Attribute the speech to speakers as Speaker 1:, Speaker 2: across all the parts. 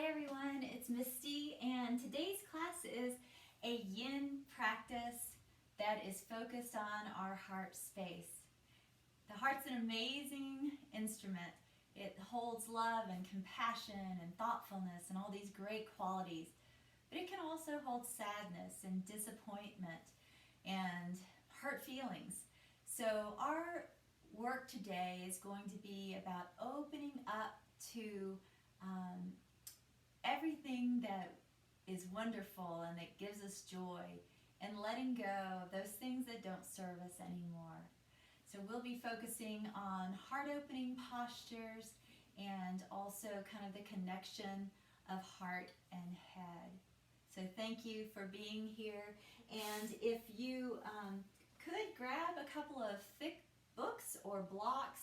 Speaker 1: everyone, it's Misty, and today's class is a yin practice that is focused on our heart space. The heart's an amazing instrument. It holds love and compassion and thoughtfulness and all these great qualities, but it can also hold sadness and disappointment and hurt feelings. So our work today is going to be about opening up to everything that is wonderful and that gives us joy, and letting go of those things that don't serve us anymore. So we'll be focusing on heart-opening postures and also kind of the connection of heart and head. So thank you for being here, and if you could grab a couple of thick books or blocks.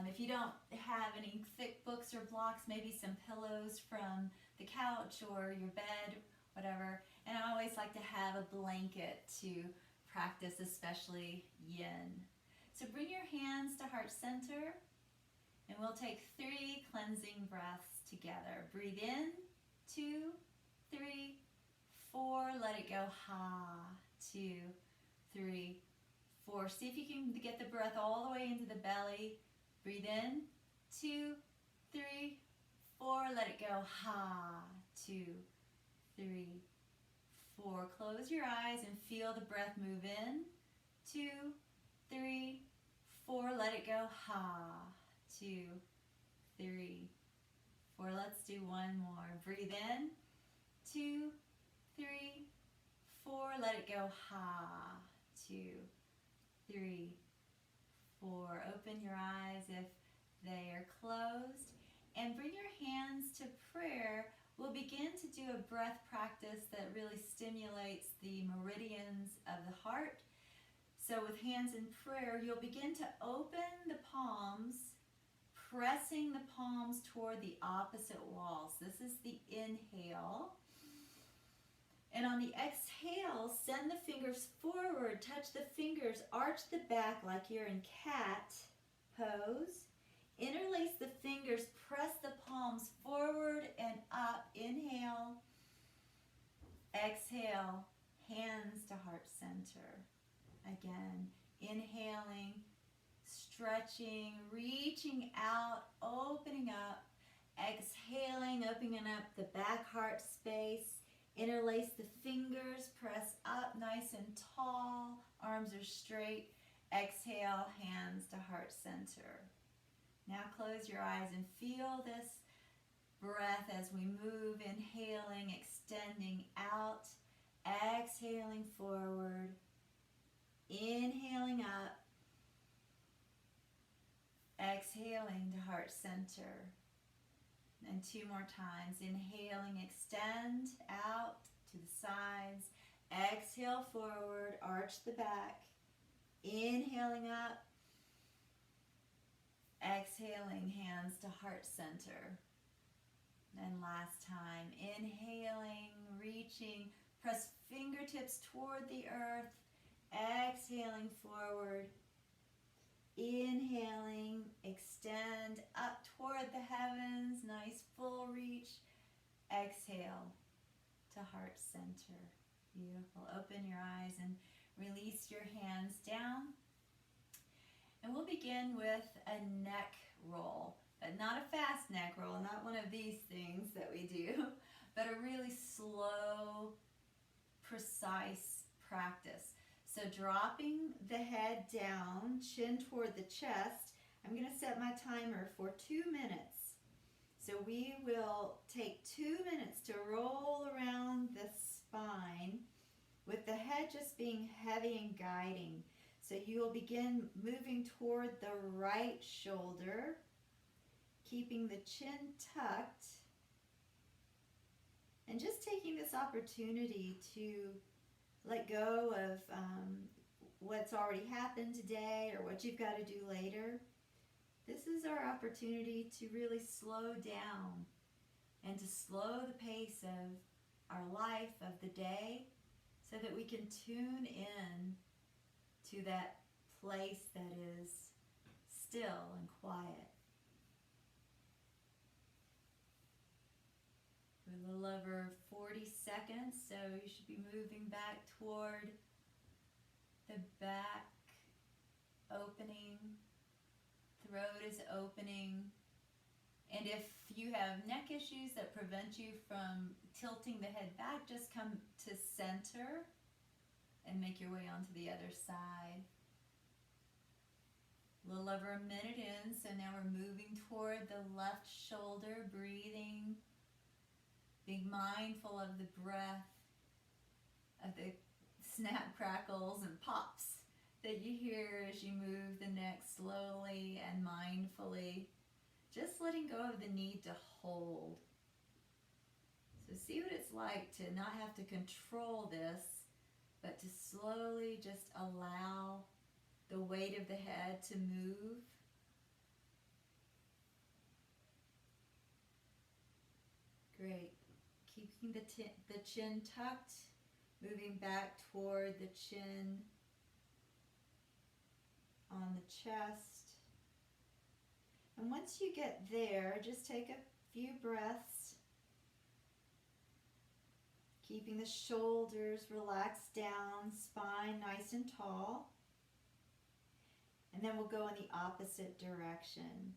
Speaker 1: If you don't have any thick books or blocks, maybe some pillows from the couch or your bed, whatever. And I always like to have a blanket to practice, especially yin. So bring your hands to heart center, and we'll take 3 cleansing breaths together. Breathe in, 2, 3, 4, let it go, ha, 2, 3, 4. See if you can get the breath all the way into the belly. Breathe in, 2, 3, 4, let it go, ha, 2, 3, 4. Close your eyes and feel the breath move in, 2, 3, 4, let it go, ha, 2, 3, 4. Let's do one more. Breathe in, 2, 3, 4, let it go, ha, 2, 3, 4. Open your eyes if they are closed, and bring your hands to prayer. We'll begin to do a breath practice that really stimulates the meridians of the heart. So with hands in prayer, you'll begin to open the palms, pressing the palms toward the opposite walls. This is the inhale. And on the exhale, send the fingers forward, touch the fingers, arch the back like you're in cat pose. Interlace the fingers, press the palms forward and up. Inhale. Exhale, hands to heart center. Again, inhaling, stretching, reaching out, opening up. Exhaling, opening up the back heart space. Interlace the fingers, press up nice and tall, arms are straight. Exhale, hands to heart center. Now close your eyes and feel this breath as we move, inhaling, extending out, exhaling forward, inhaling up, exhaling to heart center. And 2 more times. Inhaling, extend out to the sides. Exhale forward, arch the back. Inhaling up. Exhaling, hands to heart center. And last time. Inhaling, reaching. Press fingertips toward the earth. Exhaling forward. Inhaling, extend up toward the heavens, nice full reach. Exhale to heart center. Beautiful. Open your eyes and release your hands down. And we'll begin with a neck roll, but not a fast neck roll, not one of these things that we do, but a really slow, precise practice. So dropping the head down, chin toward the chest, I'm going to set my timer for 2 minutes. So we will take 2 minutes to roll around the spine with the head just being heavy and guiding. So you will begin moving toward the right shoulder, keeping the chin tucked, and just taking this opportunity to let go of what's already happened today or what you've got to do later. This is our opportunity to really slow down and to slow the pace of our life, of the day, so that we can tune in to that place that is still and quiet. over 40 seconds. So you should be moving back toward the back opening. Throat is opening. And if you have neck issues that prevent you from tilting the head back, just come to center and make your way onto the other side. A little over a minute in, so now we're moving toward the left shoulder, breathing, being mindful of the breath, of the snap, crackles, and pops that you hear as you move the neck slowly and mindfully. Just letting go of the need to hold. So see what it's like to not have to control this, but to slowly just allow the weight of the head to move. Great. Keeping the chin tucked, moving back toward the chin on the chest. And once you get there, just take a few breaths, keeping the shoulders relaxed down, spine nice and tall. And then we'll go in the opposite direction.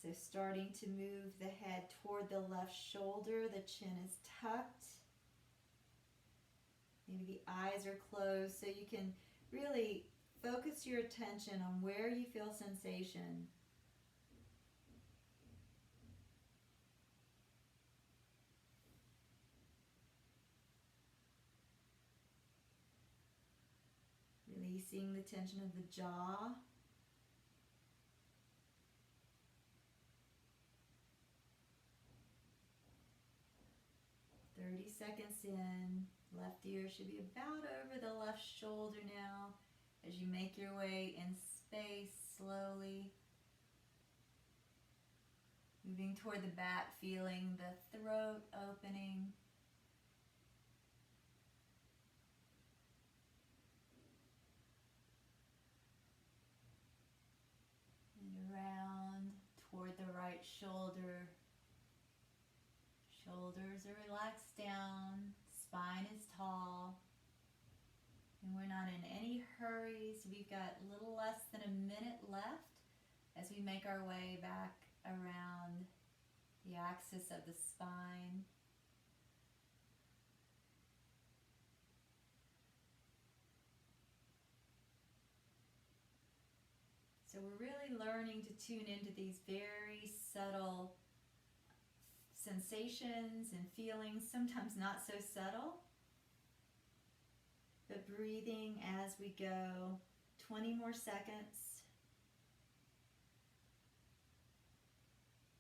Speaker 1: So starting to move the head toward the left shoulder, the chin is tucked. Maybe the eyes are closed so you can really focus your attention on where you feel sensation. Releasing the tension of the jaw. Seconds in, left ear should be about over the left shoulder now as you make your way in space slowly. Moving toward the back, feeling the throat opening. And around toward the right shoulder. Shoulders are relaxed down, spine is tall, and we're not in any hurry, so we've got a little less than a minute left as we make our way back around the axis of the spine. So we're really learning to tune into these very subtle sensations and feelings, sometimes not so subtle, but breathing as we go. 20 more seconds.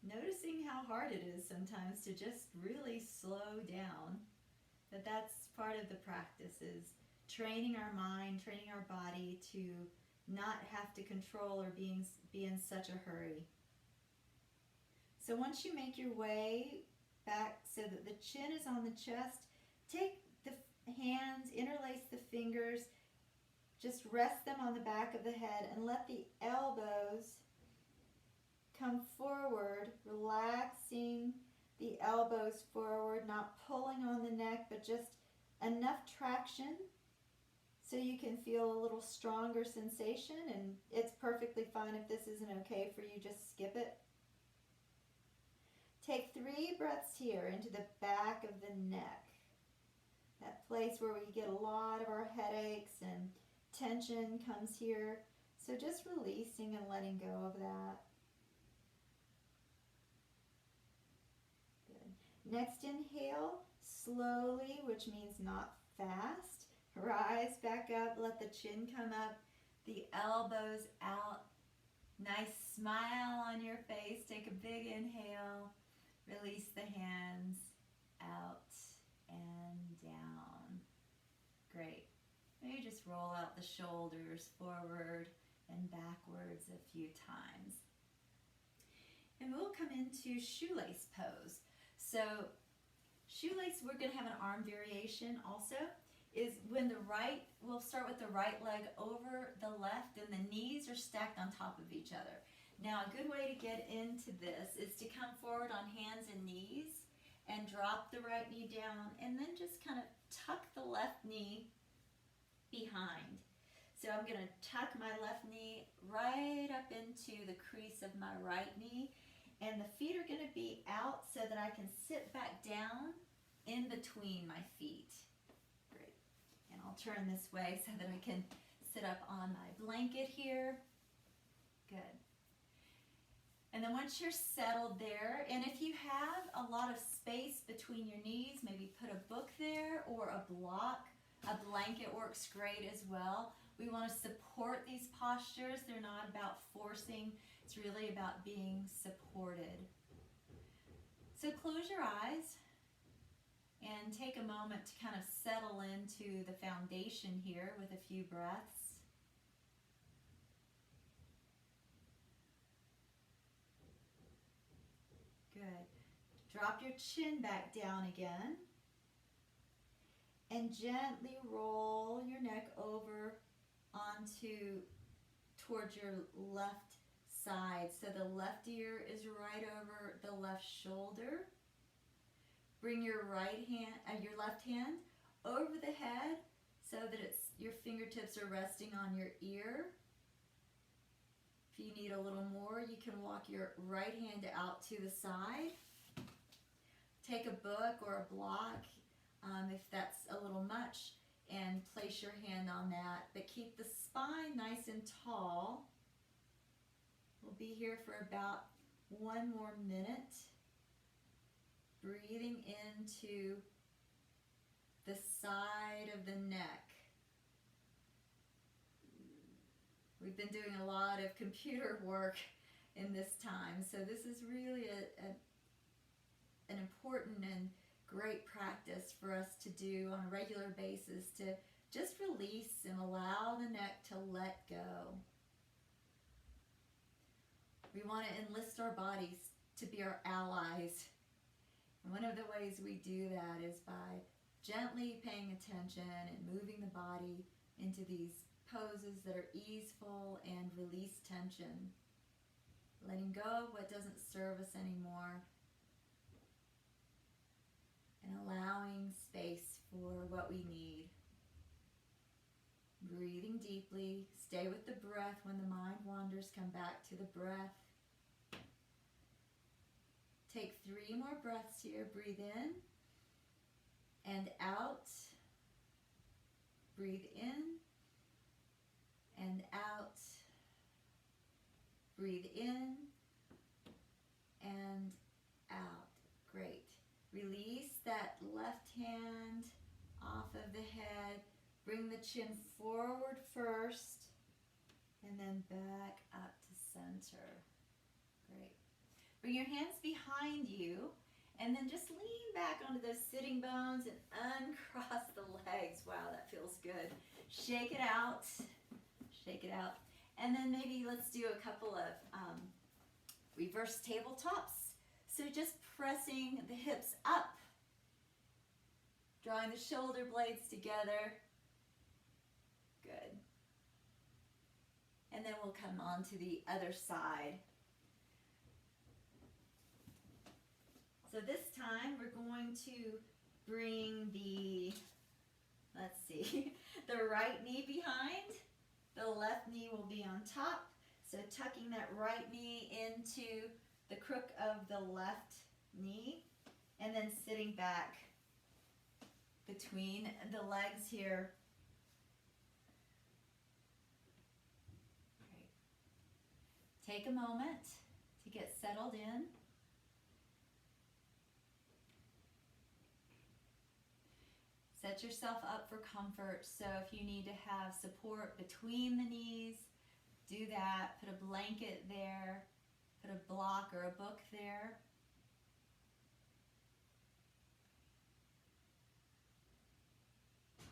Speaker 1: Noticing how hard it is sometimes to just really slow down, but that's part of the practice, is training our mind, training our body to not have to control or be in such a hurry. So once you make your way back so that the chin is on the chest, take the hands, interlace the fingers, just rest them on the back of the head and let the elbows come forward, relaxing the elbows forward, not pulling on the neck, but just enough traction so you can feel a little stronger sensation. And it's perfectly fine if this isn't okay for you, just skip it. Take 3 breaths here into the back of the neck, that place where we get a lot of our headaches and tension comes here. So just releasing and letting go of that. Good. Next inhale, slowly, which means not fast. Rise back up, let the chin come up, the elbows out. Nice smile on your face. Take a big inhale. Release the hands out and down. Great. Maybe just roll out the shoulders forward and backwards a few times. And we'll come into shoelace pose. So shoelace, we're going to have an arm variation also. Is when we'll start with the right leg over the left and the knees are stacked on top of each other. Now, a good way to get into this is to come forward on hands and knees and drop the right knee down, and then just kind of tuck the left knee behind. So I'm going to tuck my left knee right up into the crease of my right knee, and the feet are going to be out so that I can sit back down in between my feet. Great. And I'll turn this way so that I can sit up on my blanket here. Good. And then once you're settled there, and if you have a lot of space between your knees, maybe put a book there or a block. A blanket works great as well. We want to support these postures. They're not about forcing. It's really about being supported. So close your eyes and take a moment to kind of settle into the foundation here with a few breaths. Good. Drop your chin back down again. And gently roll your neck over towards your left side. So the left ear is right over the left shoulder. Bring your your left hand over the head so that your fingertips are resting on your ear. If you need a little more, you can walk your right hand out to the side. Take a book or a block if that's a little much, and place your hand on that. But keep the spine nice and tall. We'll be here for about 1 more minute. Breathing into the side of the neck. We've been doing a lot of computer work in this time, so this is really an important and great practice for us to do on a regular basis, to just release and allow the neck to let go. We want to enlist our bodies to be our allies. And one of the ways we do that is by gently paying attention and moving the body into these poses that are easeful and release tension. Letting go of what doesn't serve us anymore. And allowing space for what we need. Breathing deeply. Stay with the breath. When the mind wanders, come back to the breath. Take 3 more breaths here. Breathe in and out. Breathe in and out. Breathe in and out. Great. Release that left hand off of the head. Bring the chin forward first and then back up to center. Great. Bring your hands behind you and then just lean back onto those sitting bones and uncross the legs. Wow, that feels good. Shake it out. Shake it out. And then maybe let's do a couple of reverse tabletops. So just pressing the hips up, drawing the shoulder blades together. Good. And then we'll come on to the other side. So this time we're going to bring the right knee behind. The left knee will be on top. So tucking that right knee into the crook of the left knee, and then sitting back between the legs here. Great. Take a moment to get settled in. Set yourself up for comfort. So if you need to have support between the knees, do that. Put a blanket there. Put a block or a book there.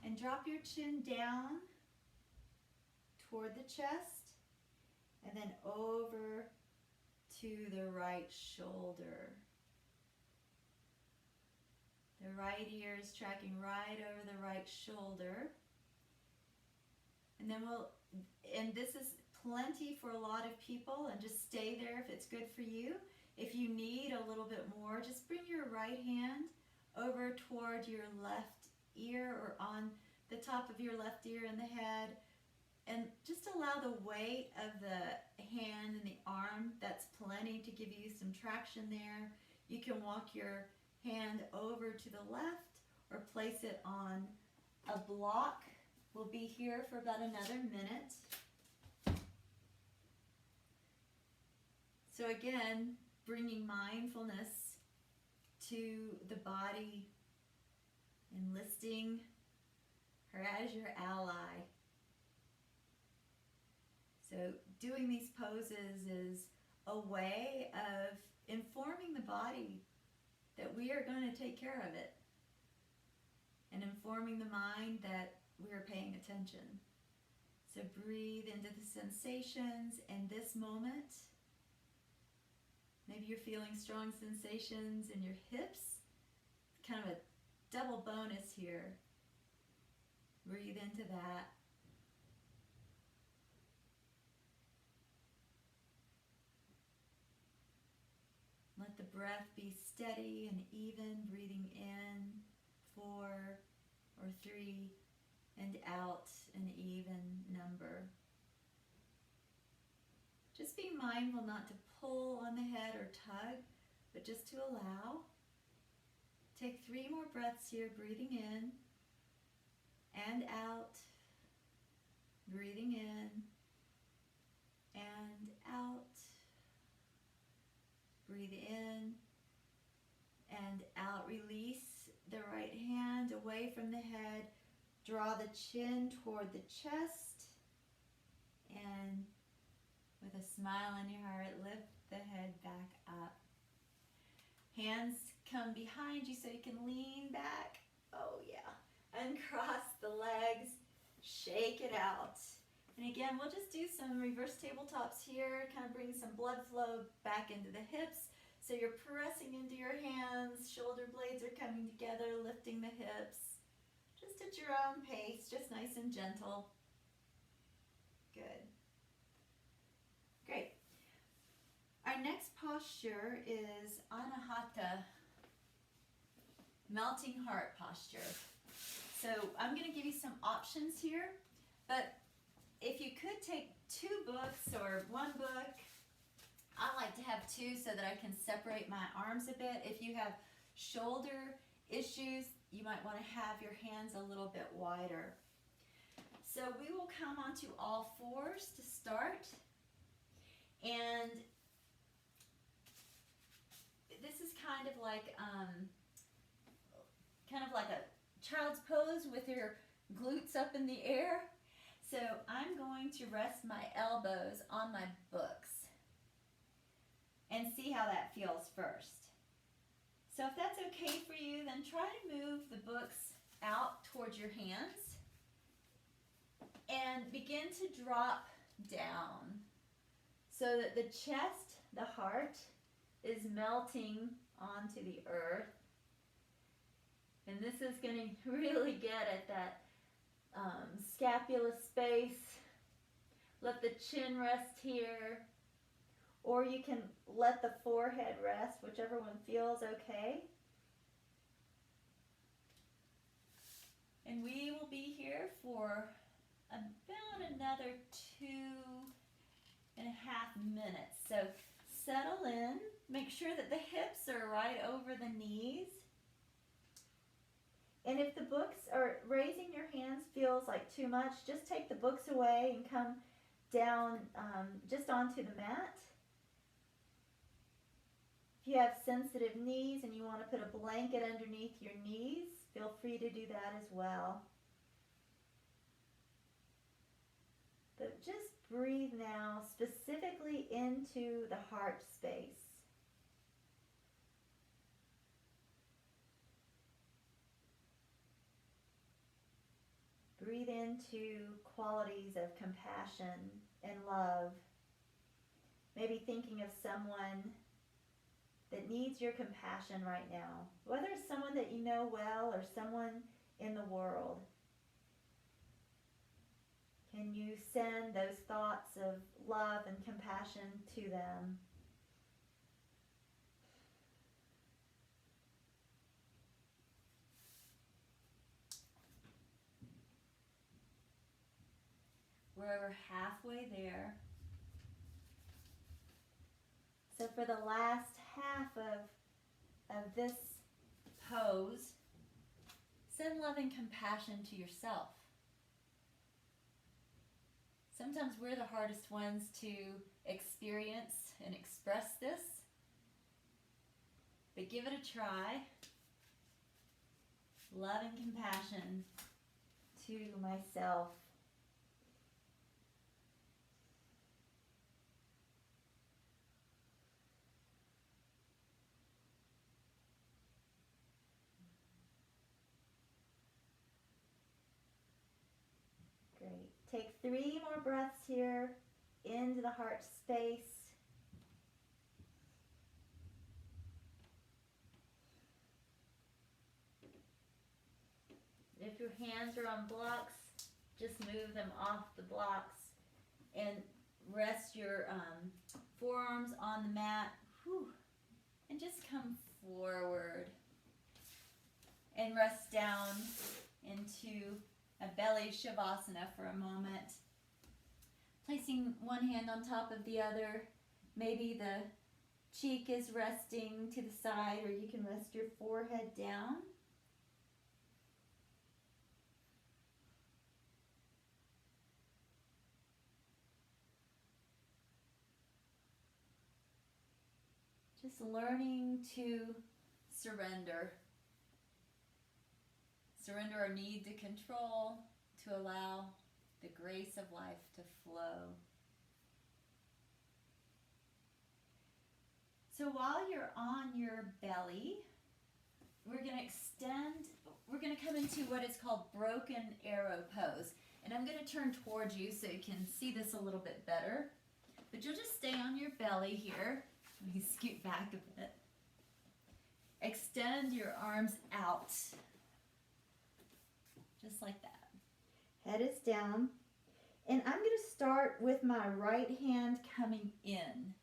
Speaker 1: And drop your chin down toward the chest and then over to the right shoulder. The right ear is tracking right over the right shoulder. And then and this is plenty for a lot of people, and just stay there if it's good for you. If you need a little bit more, just bring your right hand over toward your left ear or on the top of your left ear and the head, and just allow the weight of the hand and the arm, that's plenty to give you some traction there. You can walk your hand over to the left or place it on a block. We'll be here for about another minute. So again, bringing mindfulness to the body, enlisting her as your ally. So doing these poses is a way of informing the body that we are going to take care of it, and informing the mind that we are paying attention. So breathe into the sensations in this moment. Maybe you're feeling strong sensations in your hips. Kind of a double bonus here. Breathe into that. Let the breath be steady and even, breathing in 4 or 3 and out an even number. Just be mindful not to pull on the head or tug, but just to allow. Take 3 more breaths here, breathing in and out, breathing in and out. Breathe in and out. Release the right hand away from the head. Draw the chin toward the chest. And with a smile in your heart, lift the head back up. Hands come behind you so you can lean back. Oh yeah. Uncross the legs. Shake it out. And again, we'll just do some reverse tabletops here, kind of bring some blood flow back into the hips. So you're pressing into your hands, shoulder blades are coming together, lifting the hips. Just at your own pace, just nice and gentle. Good. Great. Our next posture is Anahata, melting heart posture. So I'm going to give you some options here, but if you could take 2 books or 1 book, I like to have 2 so that I can separate my arms a bit. If you have shoulder issues, you might want to have your hands a little bit wider. So we will come onto all fours to start. And this is kind of like a child's pose with your glutes up in the air. So I'm going to rest my elbows on my books and see how that feels first. So if that's okay for you, then try to move the books out towards your hands and begin to drop down so that the chest, the heart, is melting onto the earth. And this is going to really get at that scapula space. Let the chin rest here, or you can let the forehead rest, whichever one feels okay. And we will be here for about another 2.5 minutes. So settle in, make sure that the hips are right over the knees. And if the books or raising your hands feels like too much, just take the books away and come down just onto the mat. If you have sensitive knees and you want to put a blanket underneath your knees, feel free to do that as well. But just breathe now specifically into the heart space. Breathe into qualities of compassion and love. Maybe thinking of someone that needs your compassion right now, whether it's someone that you know well or someone in the world. Can you send those thoughts of love and compassion to them? We're over halfway there. So for the last half of this pose, send love and compassion to yourself. Sometimes we're the hardest ones to experience and express this, but give it a try. Love and compassion to myself. Great. Take 3 more breaths here into the heart space. If your hands are on blocks, just move them off the blocks and rest your forearms on the mat. Whew. And just come forward and rest down into a belly shavasana for a moment. Placing one hand on top of the other. Maybe the cheek is resting to the side, or you can rest your forehead down. Just learning to surrender. Surrender our need to control, to allow the grace of life to flow. So while you're on your belly, we're going to extend, we're going to come into what is called broken arrow pose. And I'm going to turn towards you so you can see this a little bit better. But you'll just stay on your belly here. Let me scoot back a bit. Extend your arms out. Just like that. Head is down. And I'm going to start with my right hand coming in.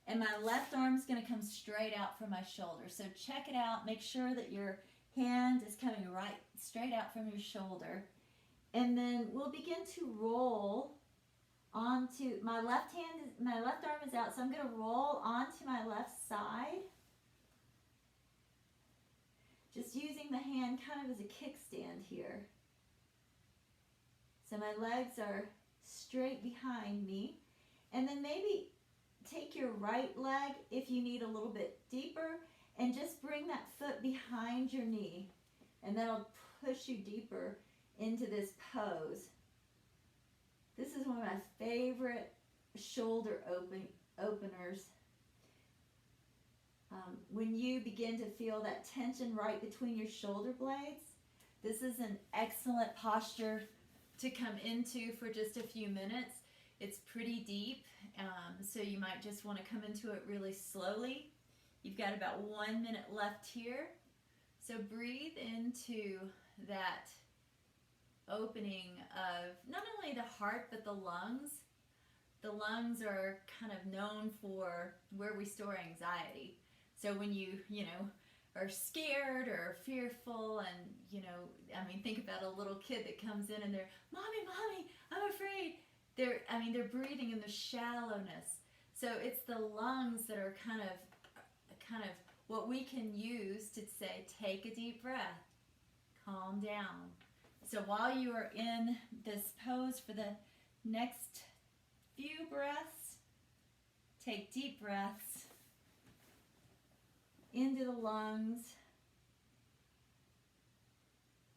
Speaker 1: And my left arm is going to come straight out from my shoulder. So check it out. Make sure that your hand is coming right straight out from your shoulder. And then we'll begin to roll onto my left arm is out, so I'm going to roll onto my left side. Just using the hand kind of as a kickstand here. So my legs are straight behind me. And then maybe take your right leg if you need a little bit deeper and just bring that foot behind your knee. And that'll push you deeper into this pose. This is one of my favorite shoulder openers. When you begin to feel that tension right between your shoulder blades, this is an excellent posture to come into for just a few minutes. It's pretty deep, so you might just want to come into it really slowly. You've got about 1 minute left here. So breathe into that opening of not only the heart but the lungs. The lungs are kind of known for where we store anxiety. So when you are scared or fearful, and think about a little kid that comes in and they're, "Mommy, I'm afraid." They're breathing in the shallowness. So it's the lungs that are kind of what we can use to say, take a deep breath, calm down. So while you are in this pose for the next few breaths, take deep breaths into the lungs,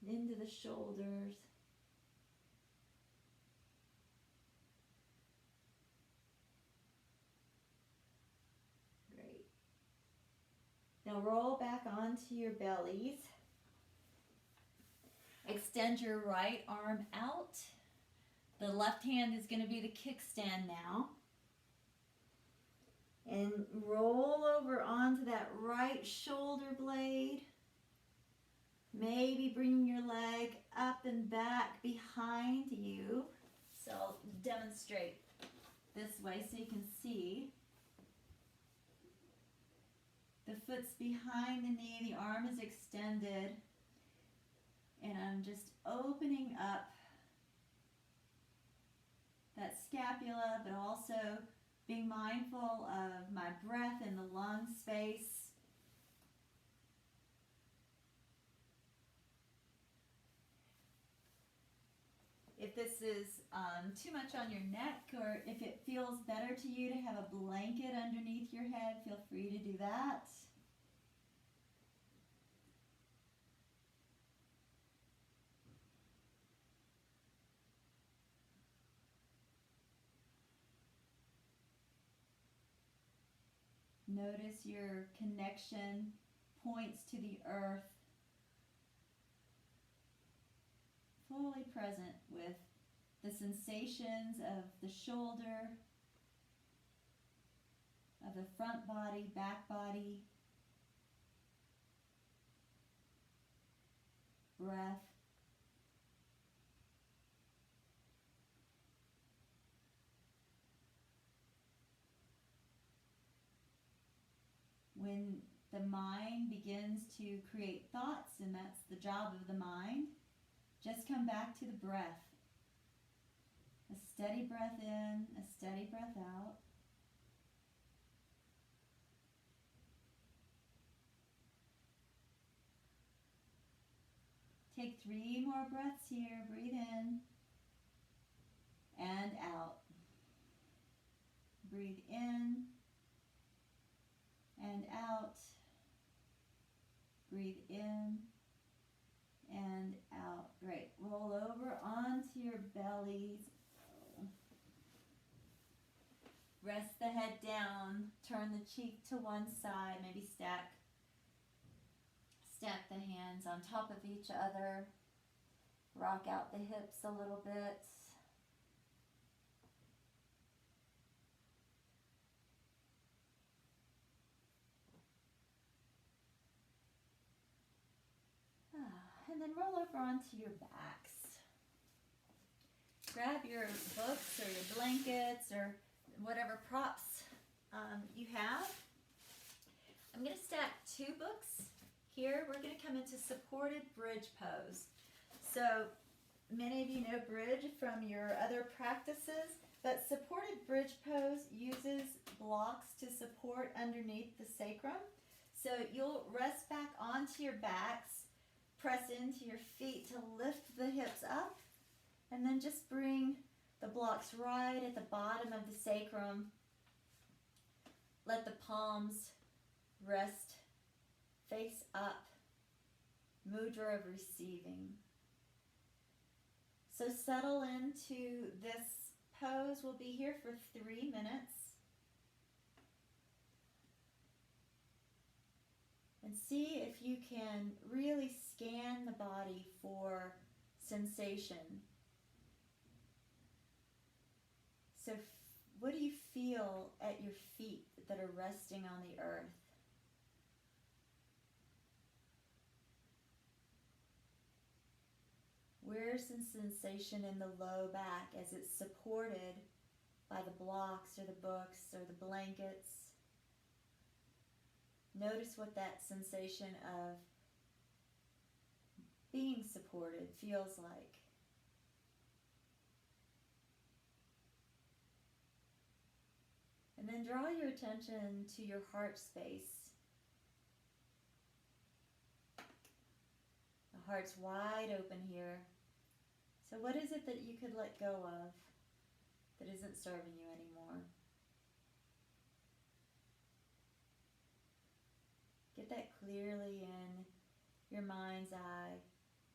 Speaker 1: into the shoulders. Great. Now roll back onto your bellies. Extend your right arm out. The left hand is going to be the kickstand now. And roll over onto that right shoulder blade. Maybe bring your leg up and back behind you. So I'll demonstrate this way so you can see. The foot's behind the knee, the arm is extended. And I'm just opening up that scapula, but also being mindful of my breath in the lung space. If this is too much on your neck, or if it feels better to you to have a blanket underneath your head, feel free to do that. Notice your connection points to the earth, fully present with the sensations of the shoulder, of the front body, back body, breath. When the mind begins to create thoughts, and that's the job of the mind, just come back to the breath. A steady breath in, a steady breath out. Take 3 more breaths here. Breathe in and out. Breathe in and out. Breathe in and out. Great. Roll over onto your bellies. Rest the head down. Turn the cheek to one side. Maybe stack the hands on top of each other. Rock out the hips a little bit. And then roll over onto your backs. Grab your books or your blankets or whatever props you have. I'm going to stack 2 books here. We're going to come into supported bridge pose. So many of you know bridge from your other practices, but supported bridge pose uses blocks to support underneath the sacrum. So you'll rest back onto your backs, press into your feet to lift the hips up, and then just bring the blocks right at the bottom of the sacrum. Let the palms rest face up, mudra of receiving. So settle into this pose. We'll be here for 3 minutes. And see if you can really scan the body for sensation. So what do you feel at your feet that are resting on the earth? Where's the sensation in the low back as it's supported by the blocks or the books or the blankets? Notice what that sensation of being supported feels like. And then draw your attention to your heart space. The heart's wide open here. So what is it that you could let go of that isn't serving you anymore? Get that clearly in your mind's eye.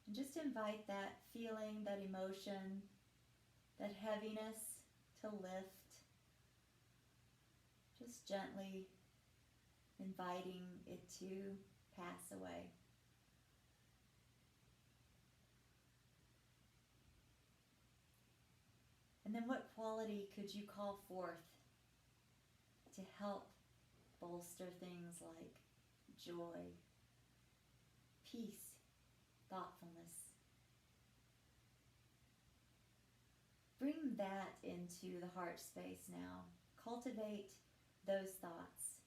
Speaker 1: And just invite that feeling, that emotion, that heaviness to lift. Just gently inviting it to pass away. And then what quality could you call forth to help bolster things like joy, peace, thoughtfulness? Bring that into the heart space now. Cultivate those thoughts.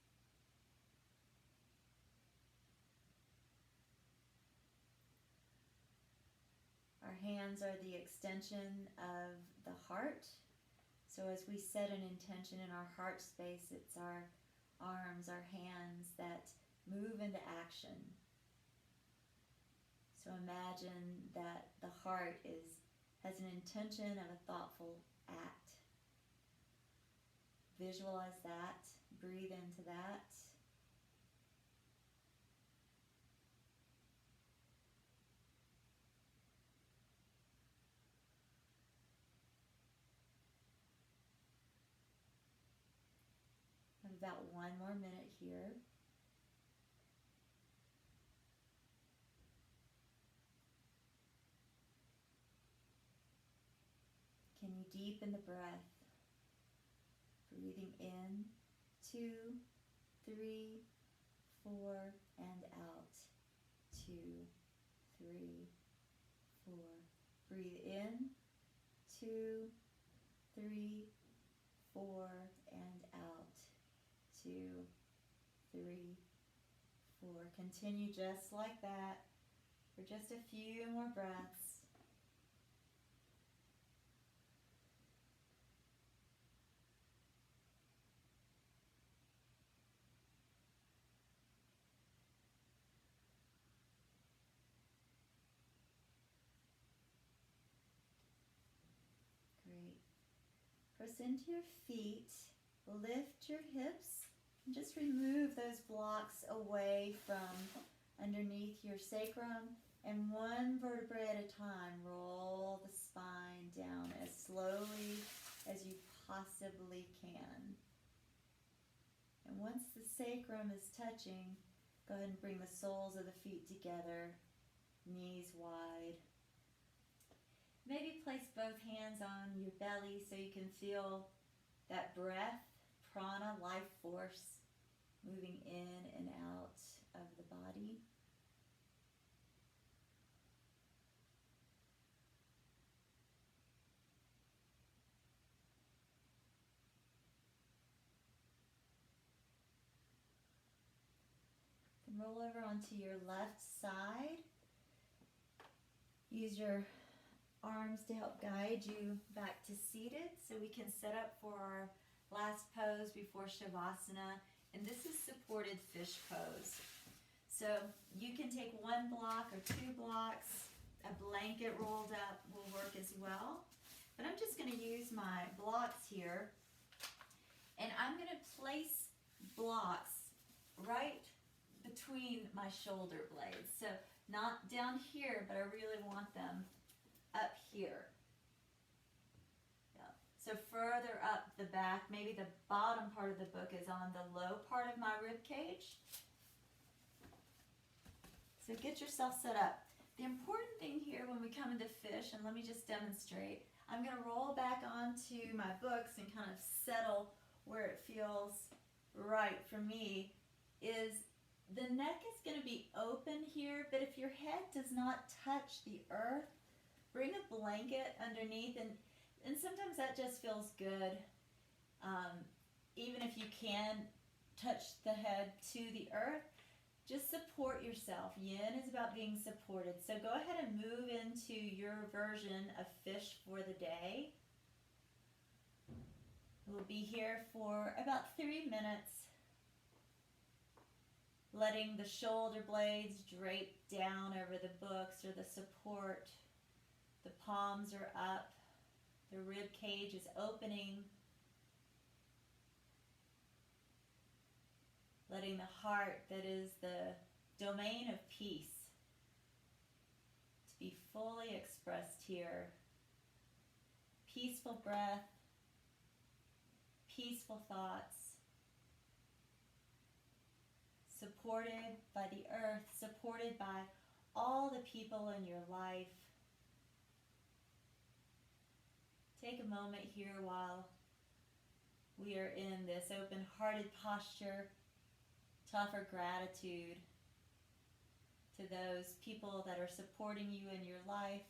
Speaker 1: Our hands are the extension of the heart. So as we set an intention in our heart space, it's our arms, our hands that move into action. So imagine that the heart has an intention of a thoughtful act. Visualize that, breathe into that. About 1 more minute here. Can you deepen the breath? Breathing in, 2, 3, 4, and out. 2, 3, 4. Breathe in, 2, 3, 4, and out. 2, 3, 4. Continue just like that for just a few more breaths. Great. Press into your feet, lift your hips, and just remove those blocks away from underneath your sacrum, and one vertebrae at a time, roll the spine down as slowly as you possibly can. And once the sacrum is touching, go ahead and bring the soles of the feet together, knees wide. Maybe place both hands on your belly so you can feel that breath, prana, life force, moving in and out of the body. Then roll over onto your left side. Use your arms to help guide you back to seated so we can set up for our last pose before Shavasana. And this is supported fish pose. So you can take 1 block or 2 blocks. A blanket rolled up will work as well. But I'm just going to use my blocks here. And I'm going to place blocks right between my shoulder blades. So not down here, but I really want them up here. Yeah. So further up the back, maybe the bottom part of the book is on the low part of my rib cage. So get yourself set up. The important thing here when we come into fish, and let me just demonstrate, I'm going to roll back onto my books and kind of settle where it feels right for me, is the neck is going to be open here, but if your head does not touch the earth, bring a blanket underneath, and sometimes that just feels good. Even if you can touch the head to the earth, just support yourself. Yin is about being supported. So go ahead and move into your version of fish for the day. We'll be here for about 3 minutes, letting the shoulder blades drape down over the books or the support. The palms are up. The rib cage is opening. Letting the heart, that is the domain of peace, to be fully expressed here. Peaceful breath, peaceful thoughts, supported by the earth, supported by all the people in your life. Take a moment here while we are in this open-hearted posture to offer gratitude to those people that are supporting you in your life.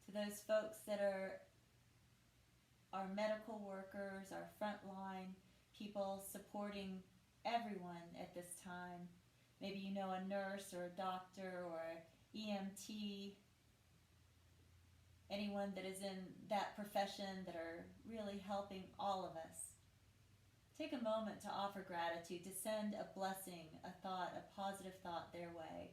Speaker 1: To those folks that are our medical workers, our frontline people supporting everyone at this time. Maybe you know a nurse or a doctor or EMT, anyone that is in that profession that are really helping all of us. Take a moment to offer gratitude, to send a blessing, a thought, a positive thought their way.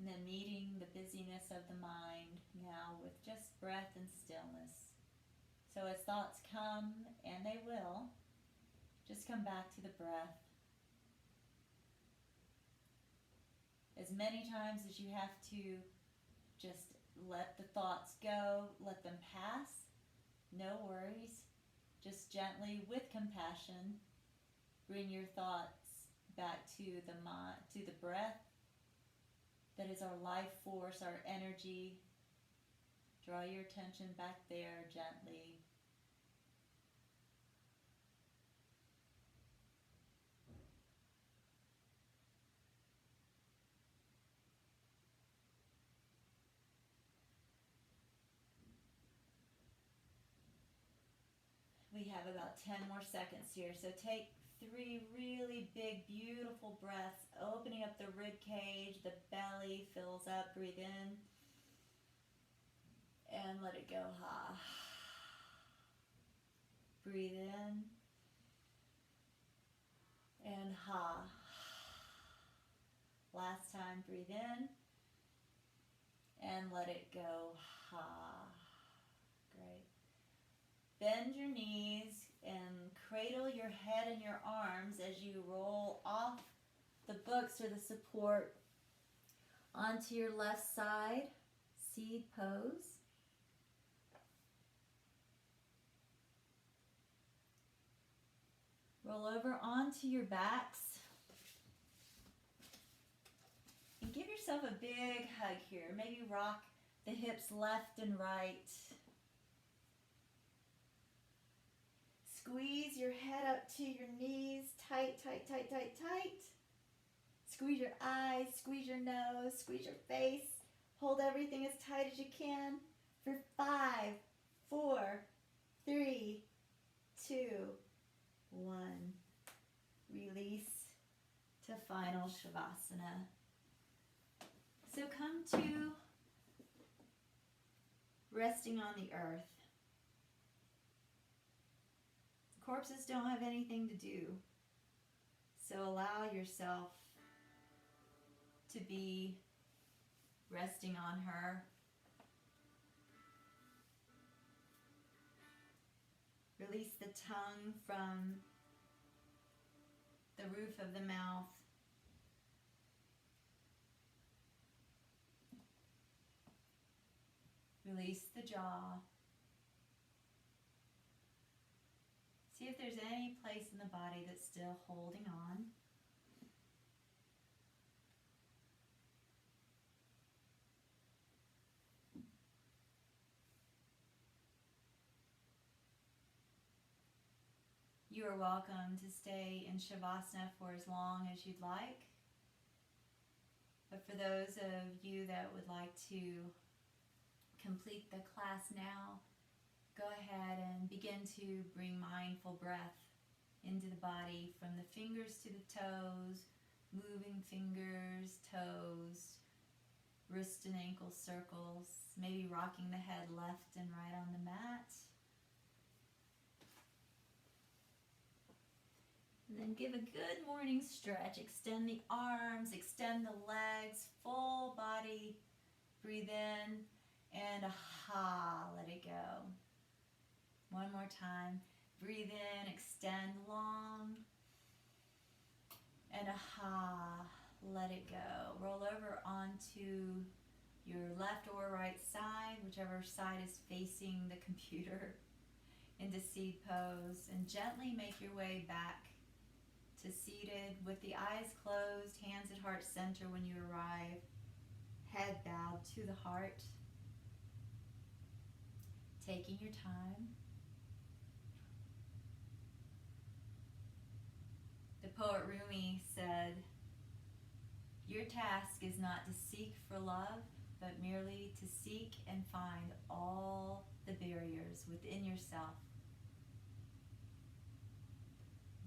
Speaker 1: And then meeting the busyness of the mind now with just breath and stillness. So as thoughts come, and they will, just come back to the breath. As many times as you have to just let the thoughts go, let them pass, no worries. Just gently, with compassion, bring your thoughts back to the breath. That is our life force, our energy. Draw your attention back there gently. We have about 10 more seconds here, so take 3 really big, beautiful breaths, opening up the rib cage, the belly fills up, breathe in, and let it go, ha. Breathe in, and ha. Last time, breathe in, and let it go, ha. Great. Bend your knees and cradle your head and your arms as you roll off the books or the support onto your left side, seed pose. Roll over onto your backs and give yourself a big hug here. Maybe rock the hips left and right. Squeeze your head up to your knees, tight, tight, tight, tight, tight. Squeeze your eyes, squeeze your nose, squeeze your face. Hold everything as tight as you can for 5, 4, 3, 2, 1. Release to final Shavasana. So come to resting on the earth. Corpses don't have anything to do. So allow yourself to be resting on her. Release the tongue from the roof of the mouth. Release the jaw. See if there's any place in the body that's still holding on. You are welcome to stay in Shavasana for as long as you'd like. But for those of you that would like to complete the class now, go ahead and begin to bring mindful breath into the body from the fingers to the toes, moving fingers, toes, wrist and ankle circles, maybe rocking the head left and right on the mat. And then give a good morning stretch. Extend the arms, extend the legs, full body. Breathe in and aha, let it go. One more time. Breathe in, extend long. And aha, let it go. Roll over onto your left or right side, whichever side is facing the computer, into seed pose. And gently make your way back to seated with the eyes closed, hands at heart center when you arrive, head bowed to the heart. Taking your time. The poet Rumi said, "Your task is not to seek for love, but merely to seek and find all the barriers within yourself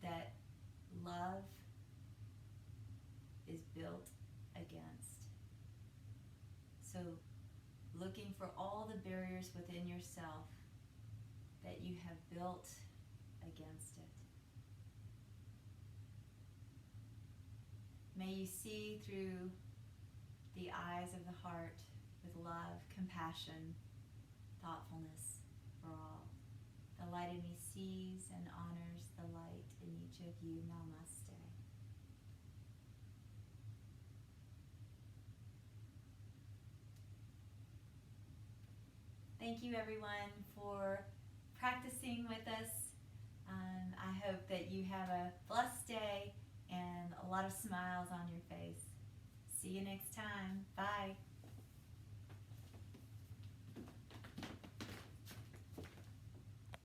Speaker 1: that love is built against." So, looking for all the barriers within yourself that you have built against it. May you see through the eyes of the heart with love, compassion, thoughtfulness for all. The light in me sees and honors the light in each of you. Namaste. Thank you, everyone, for practicing with us. I hope that you have a blessed day and a lot of smiles on your face. See you next time. Bye.